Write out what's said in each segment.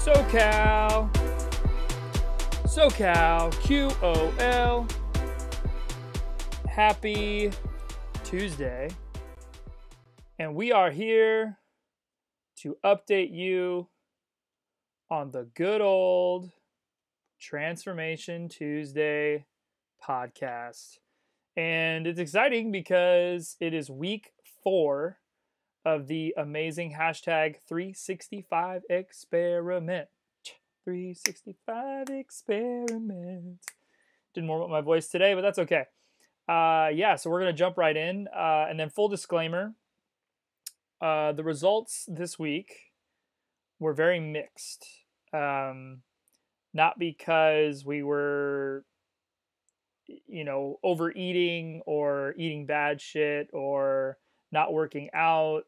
SoCal, SoCalQOL. Happy Tuesday. And we are here to update you on the good old Transformation Tuesday podcast. And it's exciting because it is week 4 of the amazing hashtag 365 experiment. 365 experiment. Didn't warm up my voice today, but that's okay. So we're going to jump right in. And then full disclaimer, the results this week were very mixed. Not because we were, overeating or eating bad shit or not working out.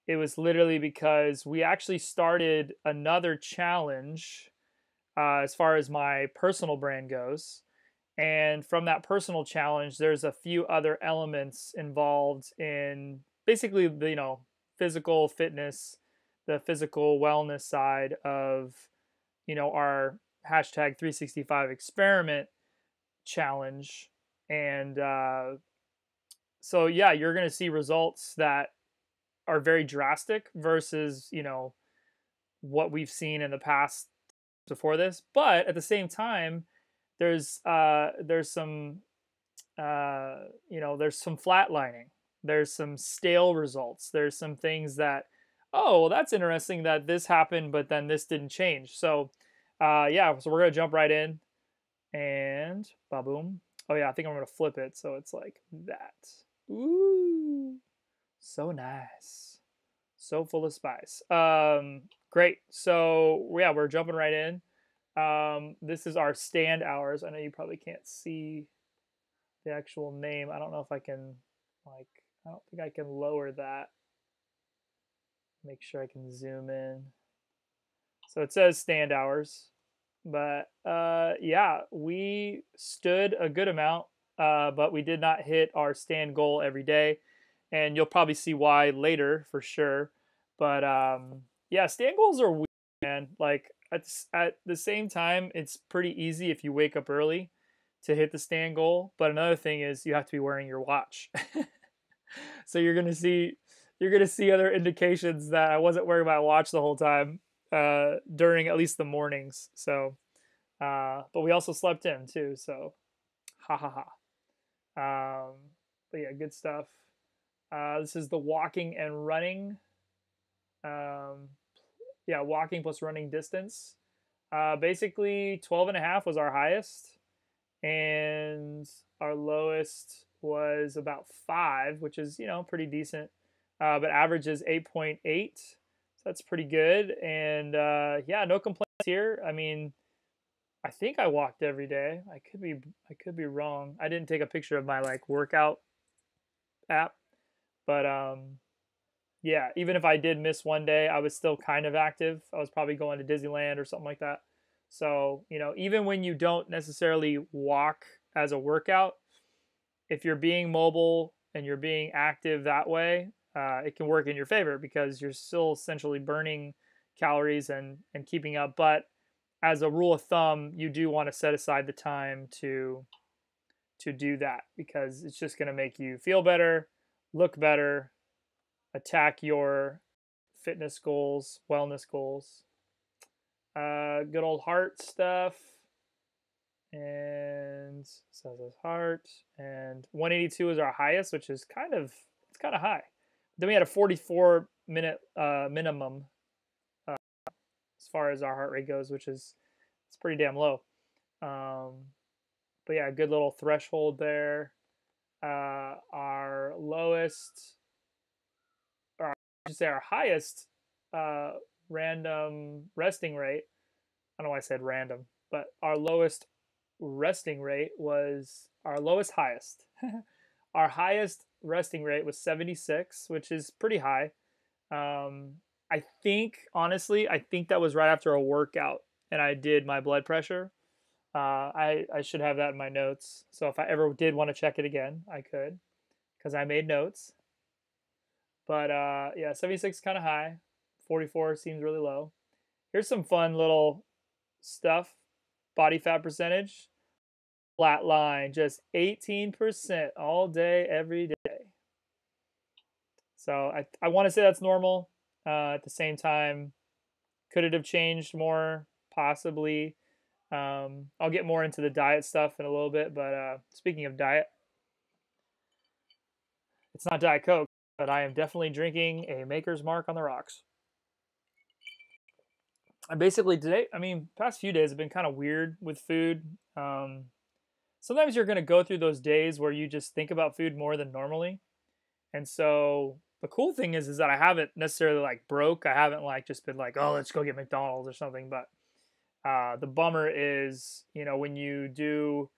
It was literally because we actually started another challenge as far as my personal brand goes. And from that personal challenge, there's a few other elements involved in basically the, physical fitness, the physical wellness side of, our hashtag 365 experiment challenge. And you're going to see results that are very drastic versus, what we've seen in the past before this. But at the same time, there's some flatlining. There's some stale results. There's some things that, that's interesting that this happened, but then this didn't change. So so we're gonna jump right in and ba-boom. Oh yeah, I think I'm gonna flip it so it's like that. Ooh, so nice, so full of spice. Great. So we're jumping right in. This is our stand hours. I know you probably can't see the actual name. I don't know if I can, I don't think I can lower that. Make sure I can zoom in. So it says stand hours, but we stood a good amount, but we did not hit our stand goal every day, and you'll probably see why later for sure. But stand goals are weird, man. Like at the same time, it's pretty easy if you wake up early to hit the stand goal. But another thing is you have to be wearing your watch. So you're gonna see other indications that I wasn't wearing my watch the whole time during at least the mornings. So, but we also slept in too. So, ha ha ha. But yeah, good stuff. This is the walking and running. Walking plus running distance. Basically 12.5 was our highest, and our lowest was about 5, which is, pretty decent. But average is 8.8. So that's pretty good. And no complaints here. I mean, I think I walked every day. I could be wrong. I didn't take a picture of my workout app, but even if I did miss one day, I was still kind of active. I was probably going to Disneyland or something like that. So, even when you don't necessarily walk as a workout, if you're being mobile and you're being active that way, it can work in your favor because you're still essentially burning calories and keeping up. But as a rule of thumb, you do want to set aside the time to do that because it's just going to make you feel better, look better, attack your fitness goals, wellness goals. Good old heart stuff. And so this heart, and 182 is our highest, which is kind of high. Then we had a 44-minute minimum as far as our heart rate goes, which is it's pretty damn low. But yeah, good little threshold there. Our lowest, or I should say our highest random resting rate. I don't know why I said random, but our lowest resting rate was our lowest highest. Our highest resting rate was 76, which is pretty high. I think that was right after a workout and I did my blood pressure. I should have that in my notes. So if I ever did want to check it again, I could because I made notes. But 76 is kind of high. 44 seems really low. Here's some fun little stuff. Body fat percentage, flat line, just 18% all day, every day. So I want to say that's normal. At the same time, could it have changed more? Possibly. I'll get more into the diet stuff in a little bit, but speaking of diet, it's not Diet Coke, but I am definitely drinking a Maker's Mark on the rocks. And basically today, I mean, past few days have been kind of weird with food. Sometimes you're going to go through those days where you just think about food more than normally. And so the cool thing is that I haven't necessarily like broke. I haven't like just been like, oh, let's go get McDonald's or something. But the bummer is, when you do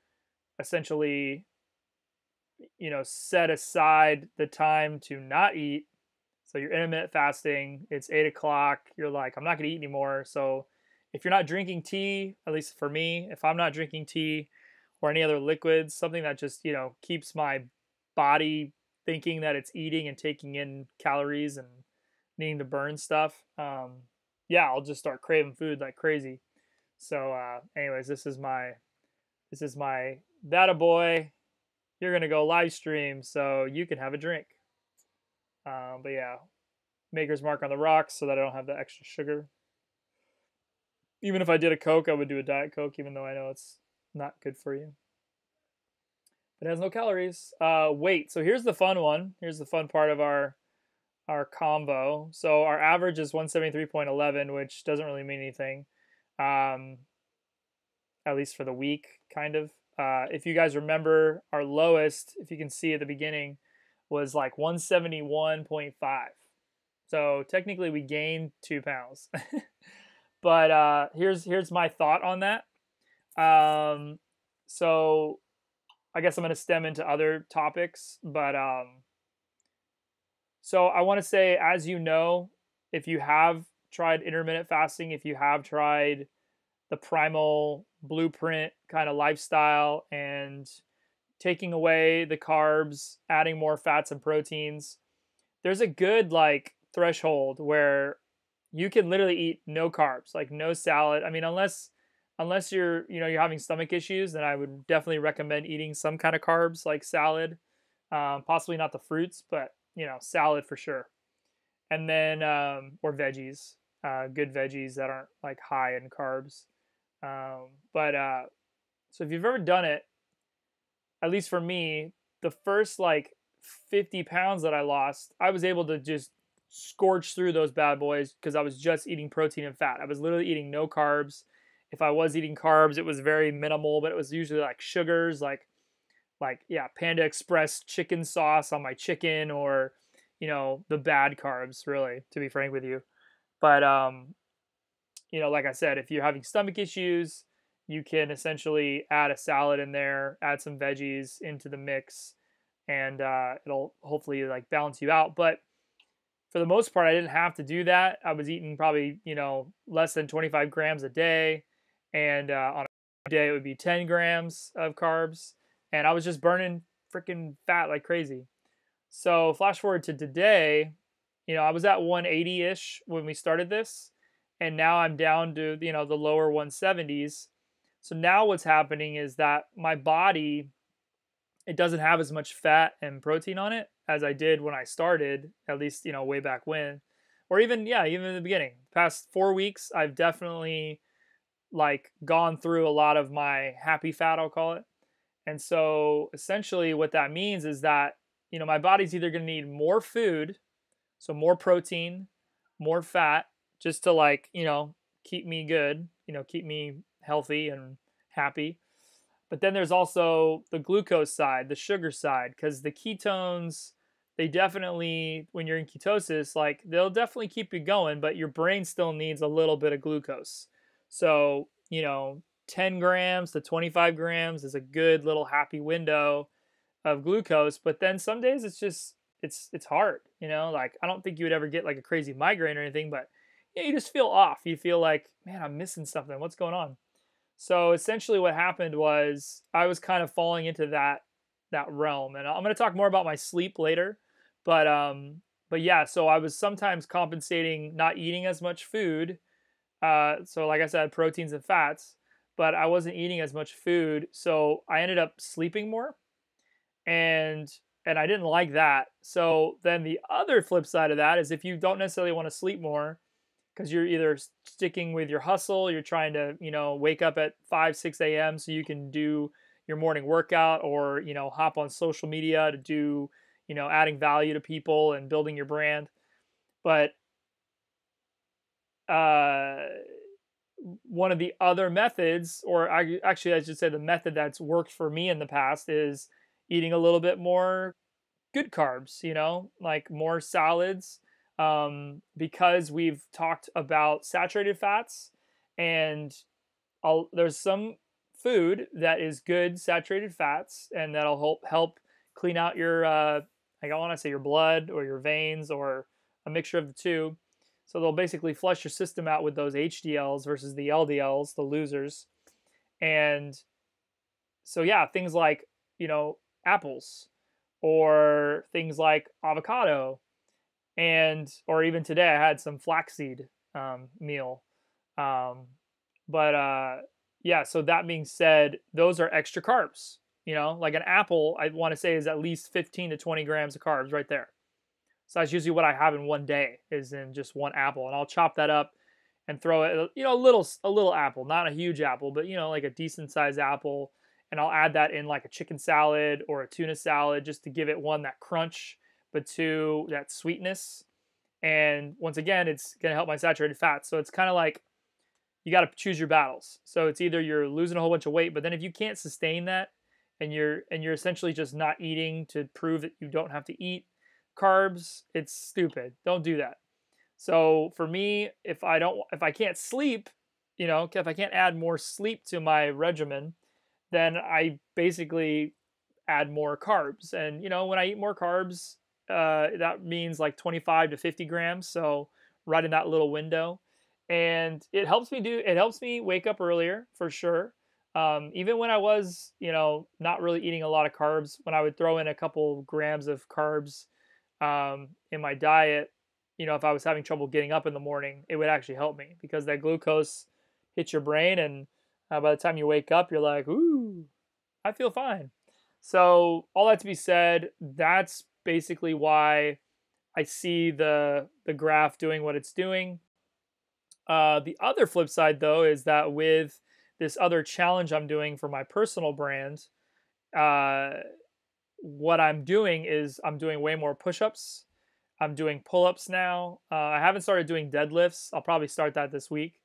essentially, set aside the time to not eat. So you're intermittent fasting. It's 8 o'clock. You're like, I'm not going to eat anymore. So if you're not drinking tea, at least for me, if I'm not drinking tea or any other liquids, something that just, keeps my body thinking that it's eating and taking in calories and needing to burn stuff, yeah, I'll just start craving food like crazy. So, anyways, this is my that a boy. You're gonna go live stream, so you can have a drink. But yeah, Maker's Mark on the rocks, so that I don't have the extra sugar. Even if I did a Coke, I would do a Diet Coke, even though I know it's not good for you. It has no calories. Weight. So here's the fun one. Here's the fun part of our combo. So our average is 173.11, which doesn't really mean anything, at least for the week, kind of. If you guys remember, our lowest, if you can see at the beginning, was like 171.5. So technically we gained 2 pounds. But here's my thought on that. So I guess I'm going to stem into other topics, but so I want to say, as you know, if you have tried intermittent fasting, if you have tried the primal blueprint kind of lifestyle and taking away the carbs, adding more fats and proteins, there's a good like threshold where you can literally eat no carbs, like no salad. I mean, unless you're you're having stomach issues, then I would definitely recommend eating some kind of carbs like salad, possibly not the fruits, but salad for sure. And then or veggies, good veggies that aren't like high in carbs. But so if you've ever done it, at least for me, the first like 50 pounds that I lost, I was able to just scorch through those bad boys because I was just eating protein and fat. I was literally eating no carbs. If I was eating carbs, it was very minimal, but it was usually like sugars, like yeah, Panda Express chicken sauce on my chicken, or the bad carbs, really, to be frank with you. But like I said, if you're having stomach issues, you can essentially add a salad in there, add some veggies into the mix, and it'll hopefully like balance you out. But for the most part, I didn't have to do that. I was eating probably less than 25 grams a day, and on a day it would be 10 grams of carbs, and I was just burning freaking fat like crazy. So flash forward to today, I was at 180-ish when we started this, and now I'm down to the lower 170s. So now what's happening is that my body, it doesn't have as much fat and protein on it as I did when I started, at least way back when, or even in the beginning. Past 4 weeks, I've definitely like gone through a lot of my happy fat, I'll call it. And so essentially what that means is that my body's either going to need more food, so more protein, more fat, just to like keep me good, keep me healthy and happy. But then there's also the glucose side, the sugar side, because the ketones, they definitely, when you're in ketosis, like they'll definitely keep you going, but your brain still needs a little bit of glucose. So 10 grams to 25 grams is a good little happy window of glucose. But then some days it's just it's hard, like I don't think you would ever get like a crazy migraine or anything, but you just feel off. You feel like, man, I'm missing something. What's going on? So essentially what happened was I was kind of falling into that realm, and I'm going to talk more about my sleep later, but yeah, so I was sometimes compensating not eating as much food So like I said, proteins and fats, but I wasn't eating as much food, so I ended up sleeping more, and I didn't like that. So then the other flip side of that is if you don't necessarily want to sleep more because you're either sticking with your hustle, you're trying to, wake up at 5, 6 a.m. so you can do your morning workout, or, hop on social media to do, adding value to people and building your brand. But uh, one of the other methods, or actually, I should say the method that's worked for me in the past, is eating a little bit more good carbs, like more salads, because we've talked about saturated fats, and there's some food that is good saturated fats, and that'll help clean out your, like I want to say your blood or your veins or a mixture of the two. So they'll basically flush your system out with those HDLs versus the LDLs, the losers. And so yeah, things like, apples, or things like avocado, and or even today I had some flaxseed meal. Um, but yeah, so that being said, those are extra carbs. Like an apple, I want to say is at least 15 to 20 grams of carbs right there. So that's usually what I have in one day, is in just one apple, and I'll chop that up and throw it, a little apple, not a huge apple, but like a decent sized apple, and I'll add that in like a chicken salad or a tuna salad, just to give it, one, that crunch, but two, that sweetness. And once again, it's going to help my saturated fats. So it's kind of like you got to choose your battles. So it's either you're losing a whole bunch of weight, but then if you can't sustain that, and you're essentially just not eating to prove that you don't have to eat carbs, it's stupid. Don't do that. So for me, if I can't sleep, if I can't add more sleep to my regimen, then I basically add more carbs. And when I eat more carbs, that means like 25 to 50 grams. So right in that little window, and it helps me wake up earlier for sure. Even when I was, not really eating a lot of carbs, when I would throw in a couple grams of carbs in my diet, if I was having trouble getting up in the morning, it would actually help me, because that glucose hits your brain, and by the time you wake up, you're like, ooh, I feel fine. So all that to be said, that's basically why I see the graph doing what it's doing. The other flip side, though, is that with this other challenge I'm doing for my personal brand, uh, what I'm doing is I'm doing way more push-ups. I'm doing pull-ups now. I haven't started doing deadlifts. I'll probably start that this week.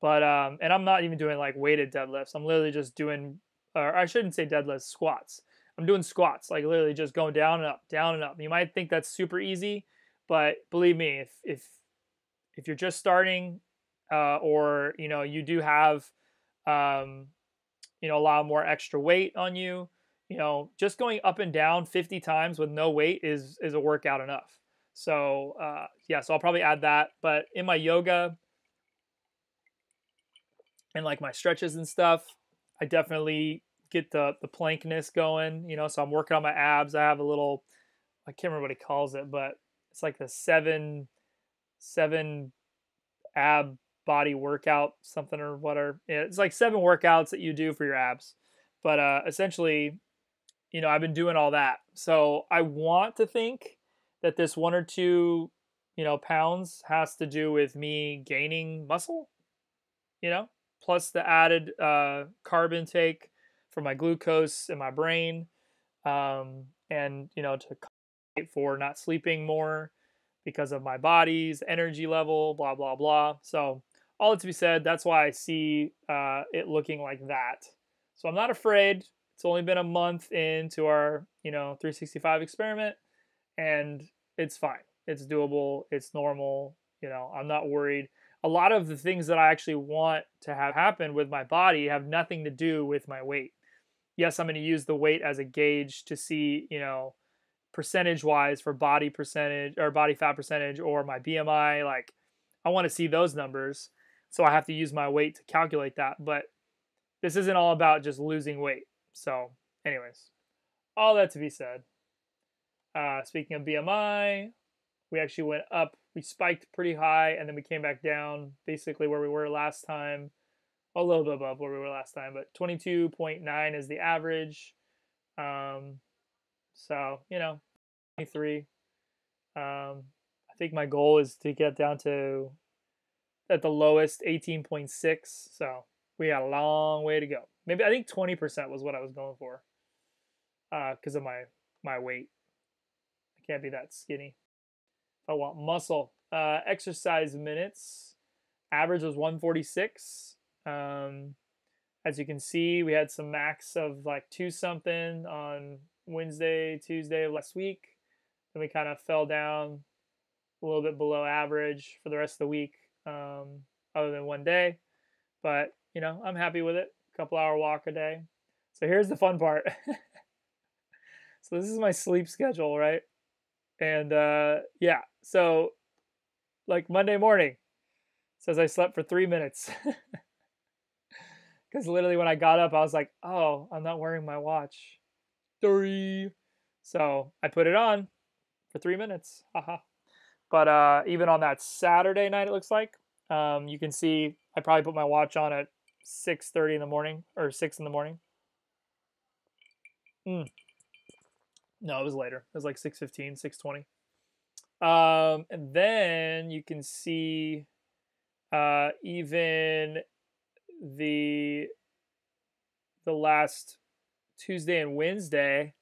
But and I'm not even doing like weighted deadlifts. I'm literally just doing, or I shouldn't say deadlifts, squats. I'm doing squats, like literally just going down and up, down and up. You might think that's super easy, but believe me, if you're just starting, or you do have, um, a lot more extra weight on you, just going up and down 50 times with no weight is a workout enough. So yeah, so I'll probably add that. But in my yoga and like my stretches and stuff, I definitely get the plankness going. So I'm working on my abs. I have a little, I can't remember what he calls it, but it's like the seven ab body workout something or whatever. Yeah, it's like 7 workouts that you do for your abs. But essentially, I've been doing all that. So I want to think that this 1 or 2, pounds has to do with me gaining muscle, you know, plus the added carb intake for my glucose in my brain, and to compensate for not sleeping more because of my body's energy level, blah blah blah. So all that to be said, that's why I see it looking like that. So I'm not afraid. It's only been a month into our 365 experiment, and it's fine. It's doable. It's normal. I'm not worried. A lot of the things that I actually want to have happen with my body have nothing to do with my weight. Yes, I'm going to use the weight as a gauge to see, percentage wise for body percentage or body fat percentage or my BMI. Like, I want to see those numbers. So I have to use my weight to calculate that. But this isn't all about just losing weight. So, anyways, all that to be said, speaking of BMI, we actually went up we spiked pretty high, and then we came back down, basically where we were last time, a little bit above where we were last time, but 22.9 is the average. So 23. I think my goal is to get down to at the lowest 18.6. So we got a long way to go. Maybe I think 20% was what I was going for, because of my weight. I can't be that skinny. If I want muscle, exercise minutes average was 146. As you can see, we had some max of like 2 something on Wednesday, Tuesday of last week. Then we kind of fell down a little bit below average for the rest of the week, other than one day. But I'm happy with it. Couple hour walk a day. So here's the fun part. So this is my sleep schedule, right? And yeah, so like Monday morning says I slept for 3 minutes. Because literally when I got up, I was like, oh, I'm not wearing my watch. 3. So I put it on for 3 minutes. Haha. But even on that Saturday night, it looks like, you can see I probably put my watch on at 6:30 in the morning, or 6 in the morning. No, it was later. It was like 6:15, 6:20. And then you can see even the last Tuesday and Wednesday,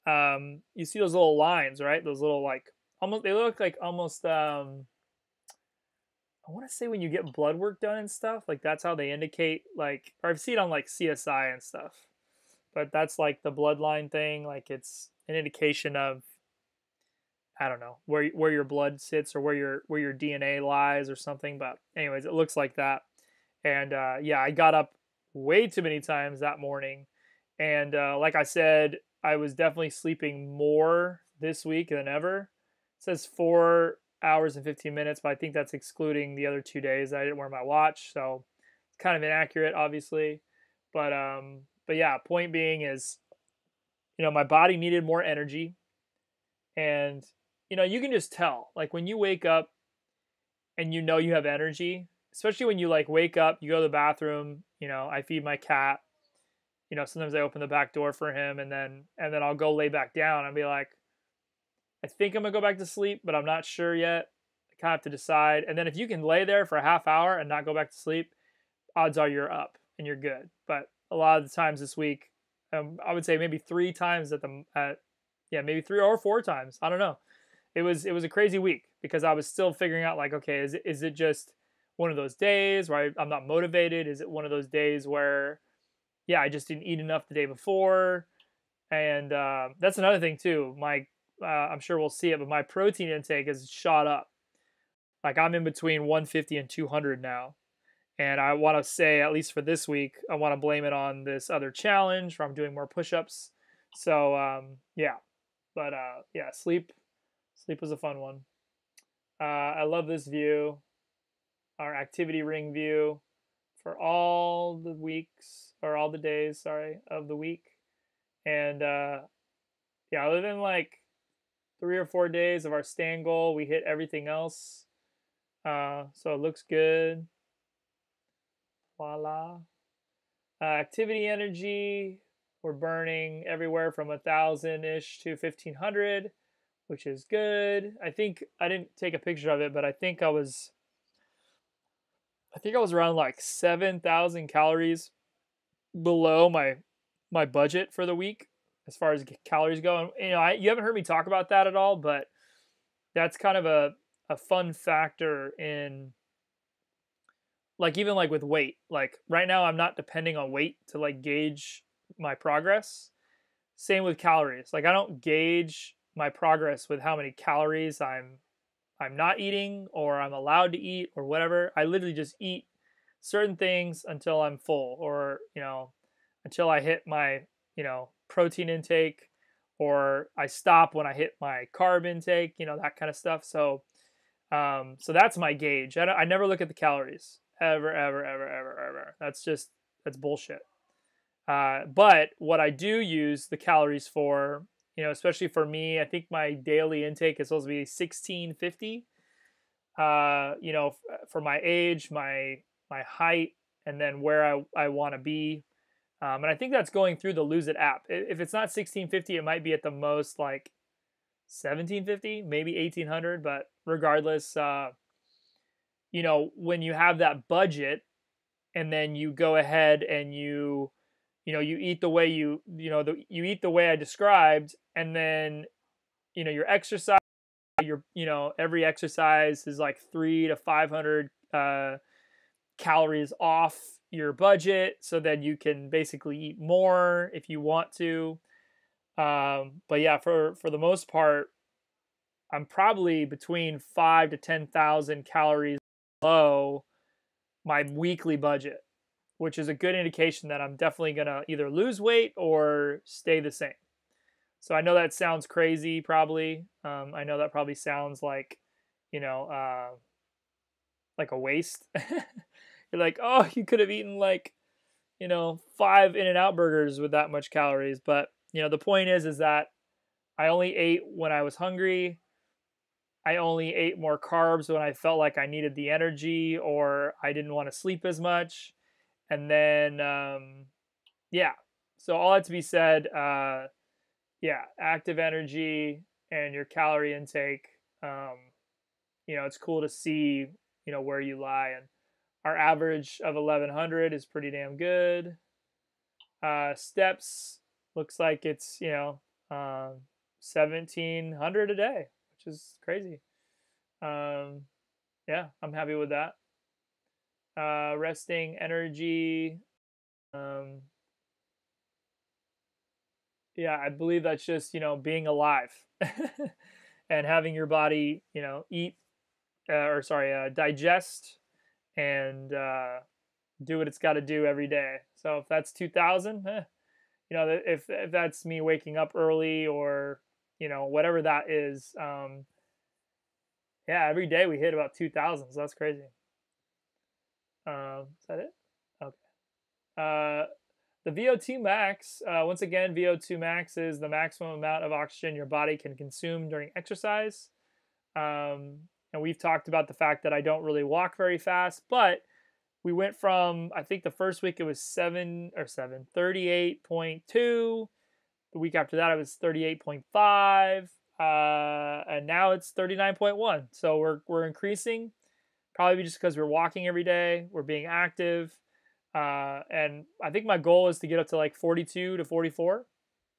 you see those little lines, right? Those little like almost, they look like almost I want to say when you get blood work done and stuff, like that's how they indicate, like, or I've seen it on like CSI and stuff, but that's like the bloodline thing. Like it's an indication of, I don't know, where your blood sits or where your DNA lies or something. But anyways, it looks like that. And yeah, I got up way too many times that morning. And like I said, I was definitely sleeping more this week than ever. It says 4 hours and 15 minutes, but I think that's excluding the other 2 days I didn't wear my watch. So it's kind of inaccurate, obviously. But yeah, point being is, my body needed more energy. And, you can just tell, like when you wake up and you have energy, especially when you like wake up, you go to the bathroom, I feed my cat, sometimes I open the back door for him, and then I'll go lay back down and be like, I think I'm gonna go back to sleep, but I'm not sure yet. I kind of have to decide. And then if you can lay there for a half hour and not go back to sleep, odds are you're up and you're good. But a lot of the times this week, I would say maybe 3 times maybe 3 or 4 times. I don't know. It was a crazy week because I was still figuring out, like, okay, is it just one of those days where I'm not motivated? Is it one of those days where, yeah, I just didn't eat enough the day before? And that's another thing too. I'm sure we'll see it, but my protein intake has shot up. Like I'm in between 150 and 200 now. And I want to say, at least for this week, I want to blame it on this other challenge where I'm doing more push-ups. So yeah, but yeah, sleep was a fun one. I love this view, our activity ring view for all the weeks, or all the days, sorry, of the week. And yeah, other than like 3 or 4 days of our stand goal, we hit everything else. So it looks good. Voila. Activity energy, we're burning everywhere from 1,000-ish to 1,500, which is good. I think I didn't take a picture of it, but I think I was around like 7,000 calories below my budget for the week as far as calories go. And you haven't heard me talk about that at all, but that's kind of a fun factor in, like, even like with weight. Like right now I'm not depending on weight to like gauge my progress. Same with calories. Like I don't gauge my progress with how many calories I'm not eating or I'm allowed to eat or whatever. I literally just eat certain things until I'm full, or until I hit my protein intake, or I stop when I hit my carb intake, that kind of stuff. So so that's my gauge. I never look at the calories ever, ever, ever, ever, ever. That's bullshit. But what I do use the calories for, especially for me, I think my daily intake is supposed to be 1650. for my age, my height, and then where I want to be. And I think that's going through the Lose It app. If it's not 1650, it might be at the most like 1750, maybe 1800. But regardless, when you have that budget and then you go ahead and you eat the way you eat the way I described, and then your exercise, every exercise is like 300 to 500 calories off your budget, so then you can basically eat more if you want to. But yeah, for the most part, I'm probably between 5 to 10,000 calories below my weekly budget, which is a good indication that I'm definitely gonna either lose weight or stay the same. So I know that sounds crazy, probably. I know that probably sounds you know, uh, like a waste. You're like, oh, you could have eaten like, 5 In-N-Out burgers with that much calories. But the point is that I only ate when I was hungry. I only ate more carbs when I felt like I needed the energy or I didn't want to sleep as much. And then, yeah. So all that to be said, yeah, active energy and your calorie intake. It's cool to see, where you lie. And our average of 1100 is pretty damn good. Steps looks like it's, 1700 a day, which is crazy. Yeah, I'm happy with that. Resting energy. Um, yeah, I believe that's just, being alive and having your body, eat or sorry, digest and do what it's got to do every day. So if that's 2000, if that's me waking up early or, whatever that is, yeah, every day we hit about 2000. So that's crazy. Is that it? Okay. The VO2 max, once again, VO2 max is the maximum amount of oxygen your body can consume during exercise. And we've talked about the fact that I don't really walk very fast, but we went from, I think the first week it was 38.2. The week after that it was 38.5. And now it's 39.1. So we're increasing, probably just because we're walking every day, we're being active. And I think my goal is to get up to like 42 to 44,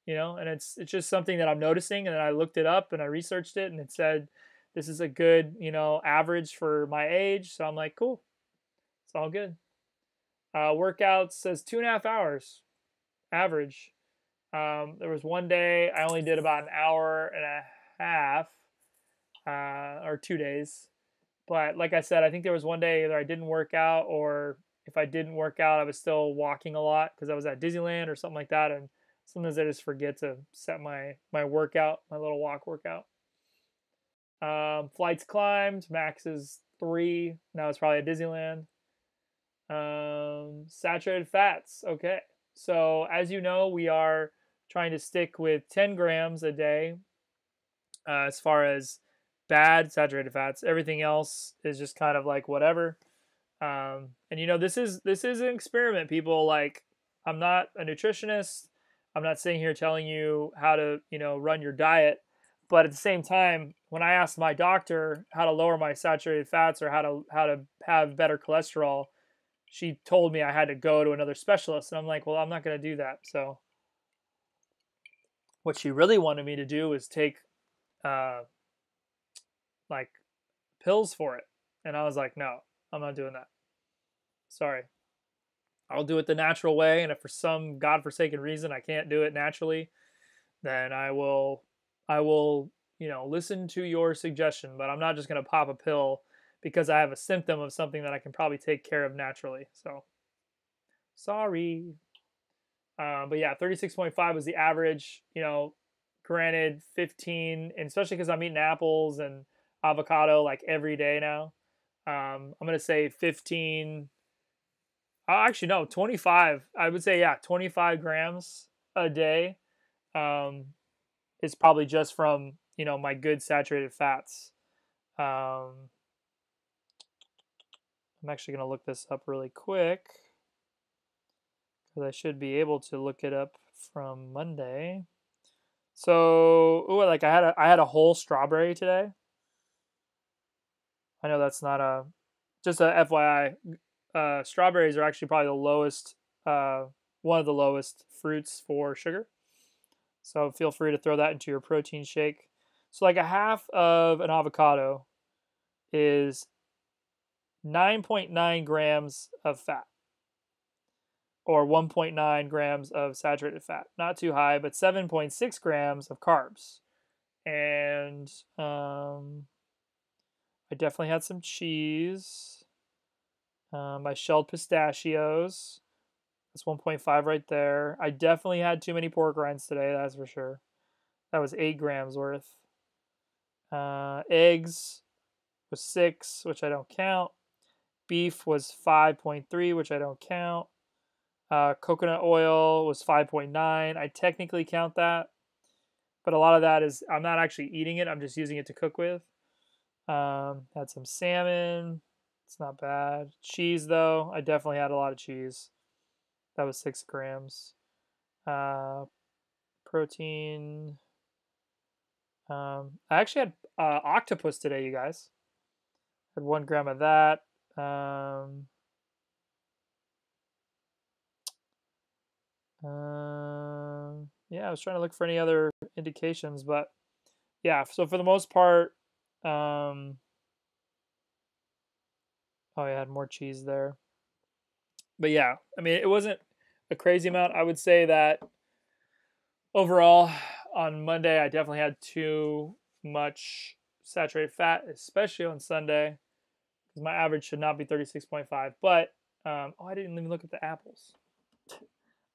and it's just something that I'm noticing. And then I looked it up and I researched it and it said, this is a good, average for my age. So I'm like, cool. It's all good. Workouts says 2.5 hours average. There was one day I only did about an hour and a half, or 2 days. But like I said, I think there was one day either I didn't work out, or if I didn't work out, I was still walking a lot because I was at Disneyland or something like that. And sometimes I just forget to set my workout, my little walk workout. Flights climbed, max is 3. Now it's probably at Disneyland. Saturated fats. Okay. So as you know, we are trying to stick with 10 grams a day as far as bad saturated fats. Everything else is just kind of like whatever. And this is an experiment, people. Like, I'm not a nutritionist. I'm not sitting here telling you how to, run your diet. But at the same time, when I asked my doctor how to lower my saturated fats or how to have better cholesterol, she told me I had to go to another specialist. And I'm like, well, I'm not going to do that. So what she really wanted me to do was take like pills for it. And I was like, no, I'm not doing that. Sorry. I'll do it the natural way. And if for some godforsaken reason I can't do it naturally, then I will, listen to your suggestion. But I'm not just going to pop a pill because I have a symptom of something that I can probably take care of naturally. So, sorry. But yeah, 36.5 was the average. Granted, 15, and especially because I'm eating apples and avocado like every day now. I'm going to say 15. Actually, no, 25. I would say, yeah, 25 grams a day is probably just from, my good saturated fats. I'm actually going to look this up really quick because I should be able to look it up from Monday. So, ooh, like I had a whole strawberry today. I know that's not a just a FYI. Strawberries are actually probably the lowest, one of the lowest fruits for sugar. So feel free to throw that into your protein shake. So like a half of an avocado is 9.9 grams of fat or 1.9 grams of saturated fat. Not too high, but 7.6 grams of carbs. And I definitely had some cheese. I shelled pistachios. That's 1.5 right there. I definitely had too many pork rinds today, that's for sure. That was 8 grams worth. Eggs was 6, which I don't count. Beef was 5.3, which I don't count. Coconut oil was 5.9. I technically count that, but a lot of that is I'm not actually eating it. I'm just using it to cook with. Had some salmon. It's not bad. Cheese, though, I definitely had a lot of cheese. That was 6 grams. Protein. I actually had octopus today, you guys. Had 1 gram of that. Yeah, I was trying to look for any other indications, but yeah. So for the most part, oh, I had more cheese there. But yeah, I mean, it wasn't a crazy amount. I would say that overall, on Monday, I definitely had too much saturated fat, especially on Sunday, because my average should not be 36.5. But oh, I didn't even look at the apples.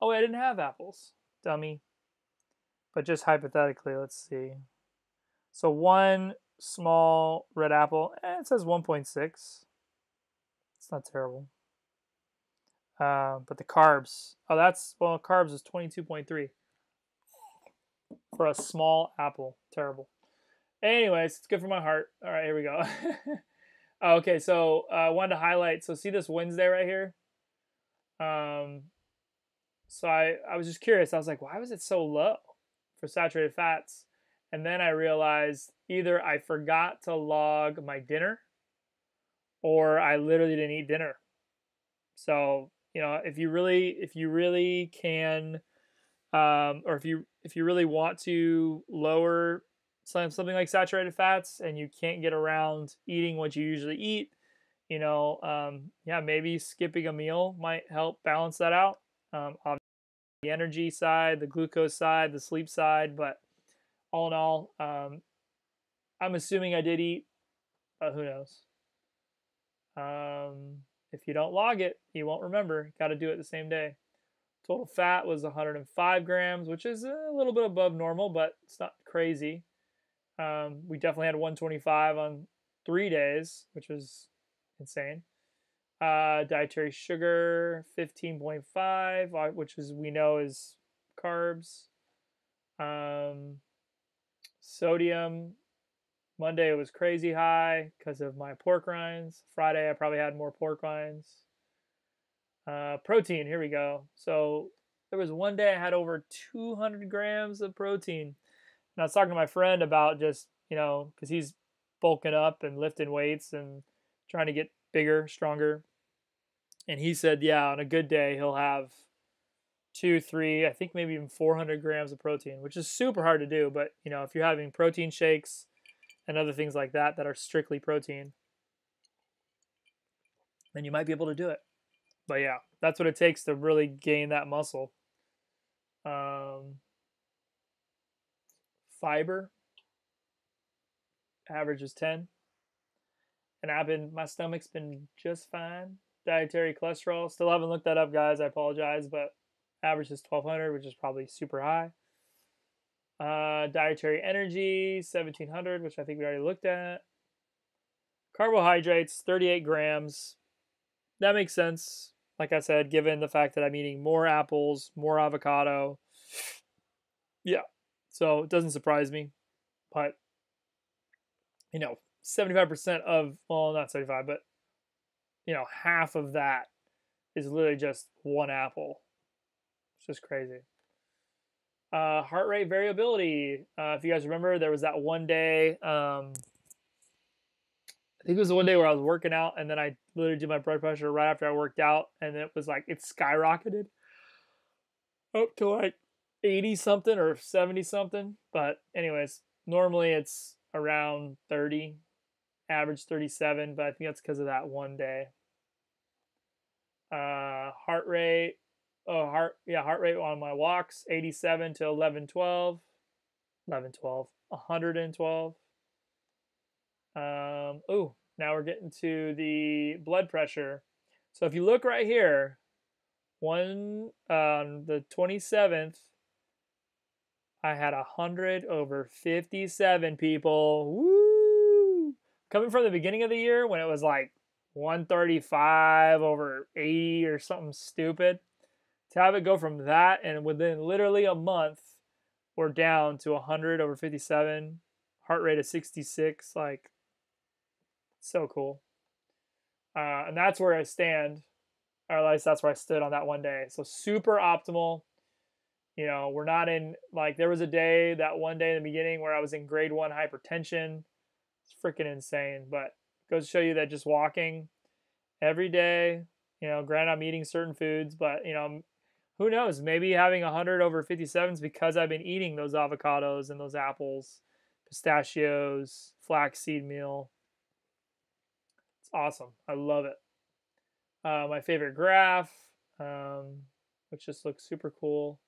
Oh, wait, I didn't have apples, dummy. But just hypothetically, let's see. So one small red apple, it says 1.6. It's not terrible. But the carbs, oh, well, carbs is 22.3 for a small apple. Terrible. Anyways, it's good for my heart. All right, here we go. Okay, so I wanted to highlight. So see this Wednesday right here. So I was just curious. I was like, why was it so low for saturated fats? And then I realized either I forgot to log my dinner or I literally didn't eat dinner. So, if you really can, or if you really want to lower something like saturated fats and you can't get around eating what you usually eat, yeah, maybe skipping a meal might help balance that out. On the energy side, the glucose side, the sleep side, but all in all, I'm assuming I did eat, but who knows? If you don't log it, you won't remember. Got to do it the same day. Total fat was 105 grams, which is a little bit above normal, but it's not crazy. We definitely had 125 on 3 days, which was insane. Dietary sugar 15.5, which we know is carbs. Sodium Monday it was crazy high because of my pork rinds. Friday I probably had more pork rinds. Protein, here we go. So there was one day I had over 200 grams of protein. And I was talking to my friend about just, because he's bulking up and lifting weights and trying to get bigger, stronger. And he said, yeah, on a good day, he'll have 2, 3, I think maybe even 400 grams of protein, which is super hard to do. But, if you're having protein shakes and other things like that that are strictly protein, then you might be able to do it. But yeah, that's what it takes to really gain that muscle. Fiber average is 10, and my stomach's been just fine. Dietary cholesterol, still haven't looked that up, guys. I apologize, but average is 1200, which is probably super high. Dietary energy 1700, which I think we already looked at. Carbohydrates 38 grams. That makes sense. Like I said, given the fact that I'm eating more apples, more avocado. Yeah. So it doesn't surprise me. But, 75% of, well, not 75, but half of that is literally just one apple. It's just crazy. Heart rate variability. If you guys remember, there was that one day. I think it was the one day where I was working out, and then I literally did my blood pressure right after I worked out, and it was like it skyrocketed up to like 80 something or 70 something. But anyways, normally it's around 30, average 37, but I think that's because of that one day. Heart rate. Heart rate on my walks 87 to 1112. 1112. 112. Now we're getting to the blood pressure. So if you look right here, on the 27th, I had 100/57 people. Woo! Coming from the beginning of the year when it was like 135/80 or something stupid, to have it go from that and within literally a month, we're down to 100/57, heart rate of 66, like so cool. And that's where I stand, or at least that's where I stood on that one day. So super optimal. We're not in, like, there was a day, that one day in the beginning where I was in grade 1 hypertension. It's freaking insane, but it goes to show you that just walking every day, granted I'm eating certain foods, but who knows? Maybe having 100/57 is because I've been eating those avocados and those apples, pistachios, flaxseed meal. It's awesome. I love it. My favorite graph, which just looks super cool.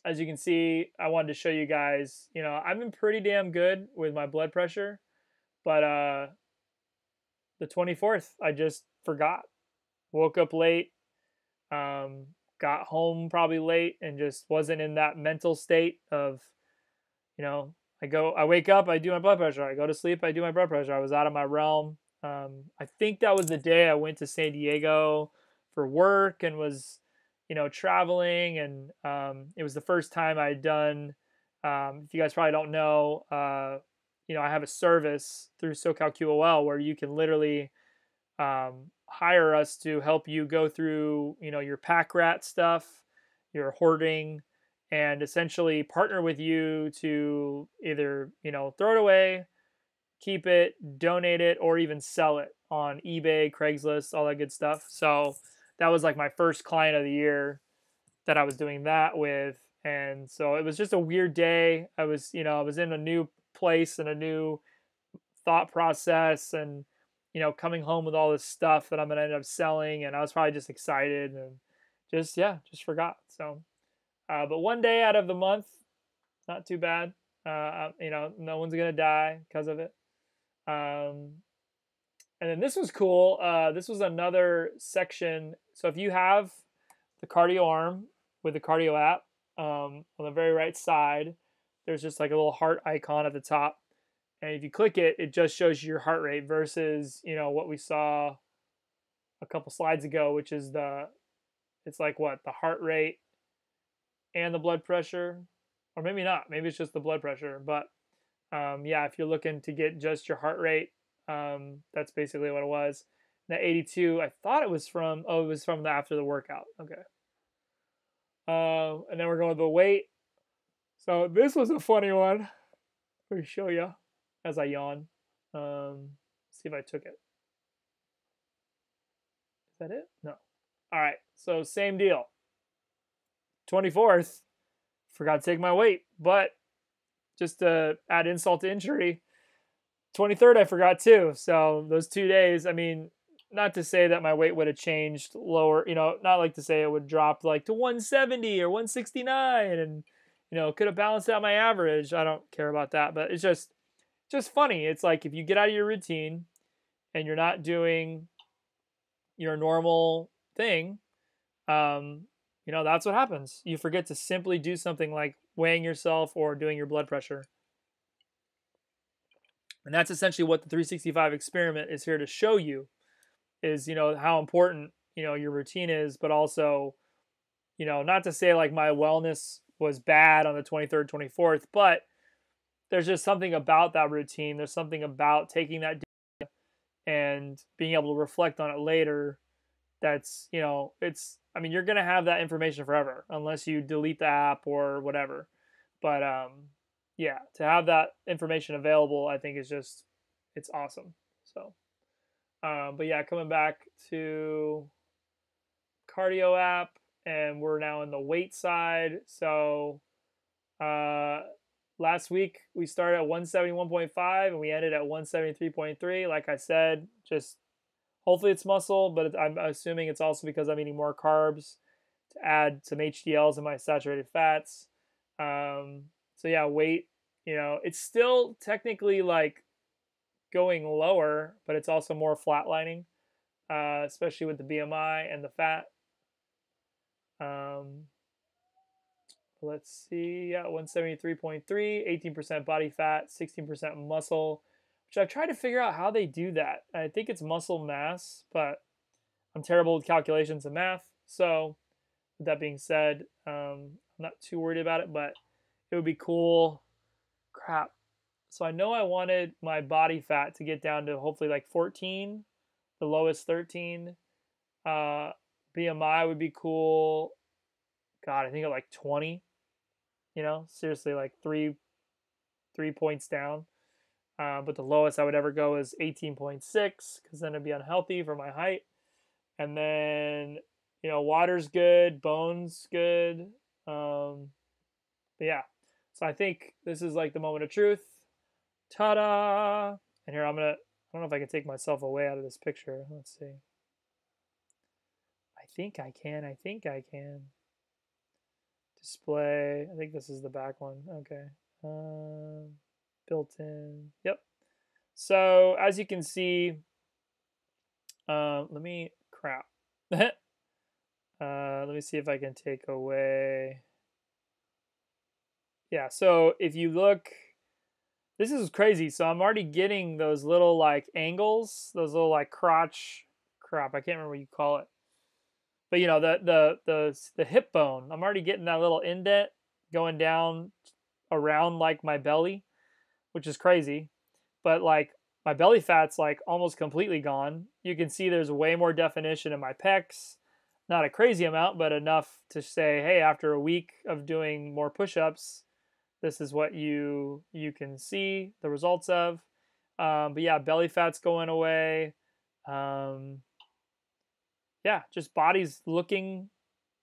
As you can see, I wanted to show you guys, I've been pretty damn good with my blood pressure, but the 24th, I just forgot. Woke up late, got home probably late, and just wasn't in that mental state of, I wake up, I do my blood pressure. I go to sleep, I do my blood pressure. I was out of my realm. I think that was the day I went to San Diego for work and was, traveling. And it was the first time I'd done, if you guys probably don't know, I have a service through SoCalQOL where you can literally hire us to help you go through, your pack rat stuff, your hoarding, and essentially partner with you to either, throw it away, keep it, donate it, or even sell it on eBay, Craigslist, all that good stuff. So that was like my first client of the year that I was doing that with. And so it was just a weird day. I was in a new place and a new thought process, and coming home with all this stuff that I'm gonna end up selling, and I was probably just excited and just forgot. So but one day out of the month, not too bad. No one's gonna die because of it. And then this was cool. This was another section. So if you have the cardio arm with the cardio app, on the very right side, there's just like a little heart icon at the top. And if you click it, it just shows you your heart rate versus, what we saw a couple slides ago, which is it's like what, the heart rate and the blood pressure, or maybe not. Maybe it's just the blood pressure. But if you're looking to get just your heart rate, that's basically what it was. The 82, I thought it was from, it was from after the workout. Okay. And then we're going to the weight. So this was a funny one. Let me show you as I yawn. See if I took it. Is that it? No. All right. So same deal. 24th, forgot to take my weight, but just to add insult to injury, 23rd I forgot too. So those 2 days, I mean, not to say that my weight would have changed lower, not like to say it would drop like to 170 or 169 and could have balanced out my average. I don't care about that, but it's just funny. It's like if you get out of your routine and you're not doing your normal thing, that's what happens. You forget to simply do something like weighing yourself or doing your blood pressure. And that's essentially what the 365 experiment is here to show you is, how important, your routine is, but also, not to say like my wellness was bad on the 23rd, 24th, but there's just something about that routine. There's something about taking that and being able to reflect on it later. That's, it's, I mean, you're going to have that information forever unless you delete the app or whatever. But yeah, to have that information available, I think is just, it's awesome. So, but yeah, coming back to cardio app, and we're now in the weight side. So, uh, last week we started at 171.5 and we ended at 173.3. Like I said, just hopefully it's muscle, but I'm assuming it's also because I'm eating more carbs to add some HDLs in my saturated fats. So yeah, weight, it's still technically like going lower, but it's also more flatlining, especially with the BMI and the fat. Um, let's see, yeah, 173.3, 18% body fat, 16% muscle, which I've tried to figure out how they do that. I think it's muscle mass, but I'm terrible with calculations and math. So, with that being said, I'm not too worried about it, but it would be cool. Crap. So, I know I wanted my body fat to get down to hopefully like 14, the lowest 13. BMI would be cool. God, I think at like 20. Seriously, like three points down. But the lowest I would ever go is 18.6 because then it'd be unhealthy for my height. And then, water's good, bones good. But yeah, so I think this is like the moment of truth. Ta-da! And here I don't know if I can take myself away out of this picture. Let's see. I think I can. Display. I think this is the back one. Okay. Built in. Yep. So as you can see, let me crap. Let me see if I can take away. Yeah. So if you look, this is crazy. So I'm already getting those little like angles, those little like crotch crap. I can't remember what you call it. But the hip bone, I'm already getting that little indent going down around like my belly, which is crazy. But like my belly fat's like almost completely gone. You can see there's way more definition in my pecs. Not a crazy amount, but enough to say, hey, after a week of doing more push-ups, this is what you can see the results of. But yeah, belly fat's going away. Yeah, just body's looking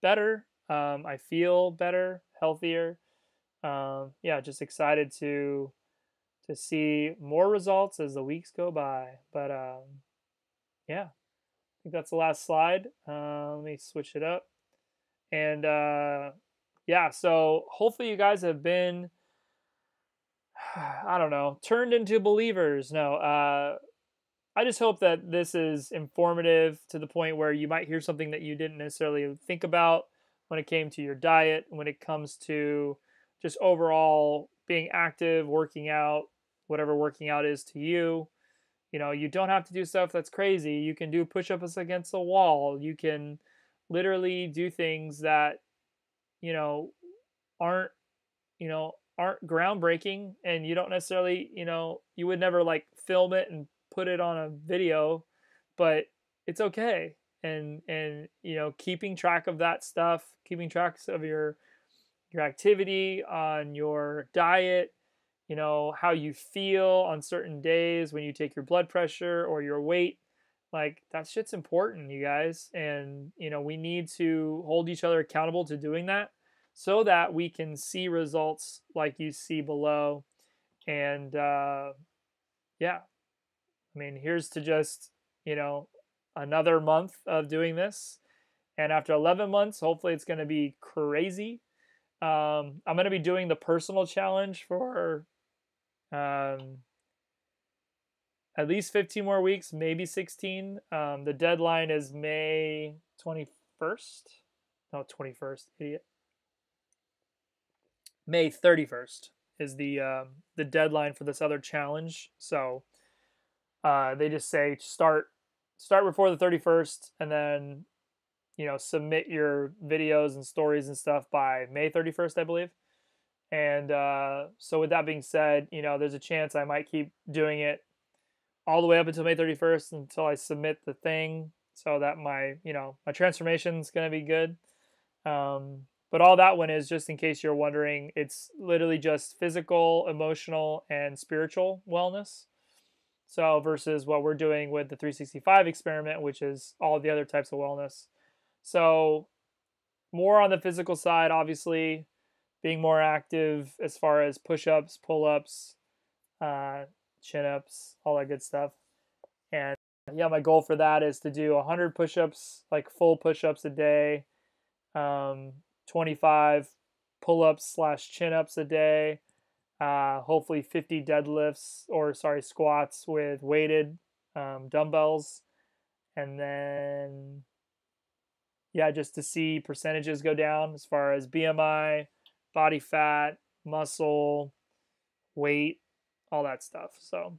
better. I feel better, healthier. Yeah, just excited to see more results as the weeks go by. But yeah, I think that's the last slide. Let me switch it up. And yeah, so hopefully you guys have been, I don't know, turned into believers. No, I just hope that this is informative to the point where you might hear something that you didn't necessarily think about when it came to your diet, when it comes to just overall being active, working out, whatever working out is to you. You don't have to do stuff that's crazy. You can do push-ups against the wall. You can literally do things that, you know, aren't, aren't groundbreaking, and you don't necessarily, you would never like film it and put it on a video, but it's okay. And keeping track of that stuff, keeping track of your activity, on your diet, how you feel on certain days when you take your blood pressure or your weight, like that shit's important, you guys. And we need to hold each other accountable to doing that so that we can see results like you see below. And yeah, I mean, here's to just, another month of doing this. And after 11 months, hopefully it's going to be crazy. I'm going to be doing the personal challenge for at least 15 more weeks, maybe 16. The deadline is May 21st. No, 21st, idiot. May 31st is the deadline for this other challenge. So they just say start before the 31st, and then submit your videos and stories and stuff by May 31st, I believe. And so with that being said, you know, there's a chance I might keep doing it all the way up until May 31st until I submit the thing so that my, you know, my transformation is going to be good. But all that one is, just in case you're wondering, it's literally just physical, emotional, and spiritual wellness. So versus what we're doing with the 365 experiment, which is all the other types of wellness. So more on the physical side, obviously, being more active as far as push-ups, pull-ups, uh, chin-ups, all that good stuff. And yeah, my goal for that is to do 100 push-ups, like full push-ups a day, 25 pull-ups slash chin-ups a day, hopefully 50 deadlifts, or sorry, squats with weighted dumbbells, and then yeah, just to see percentages go down as far as BMI, body fat, muscle, weight, all that stuff. So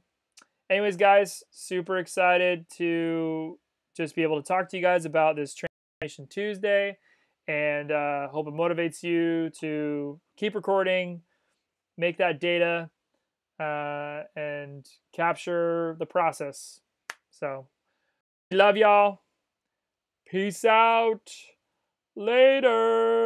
anyways, guys, super excited to just be able to talk to you guys about this Transformation Tuesday, and hope it motivates you to keep recording, make that data, and capture the process. So, love y'all. Peace out. Later.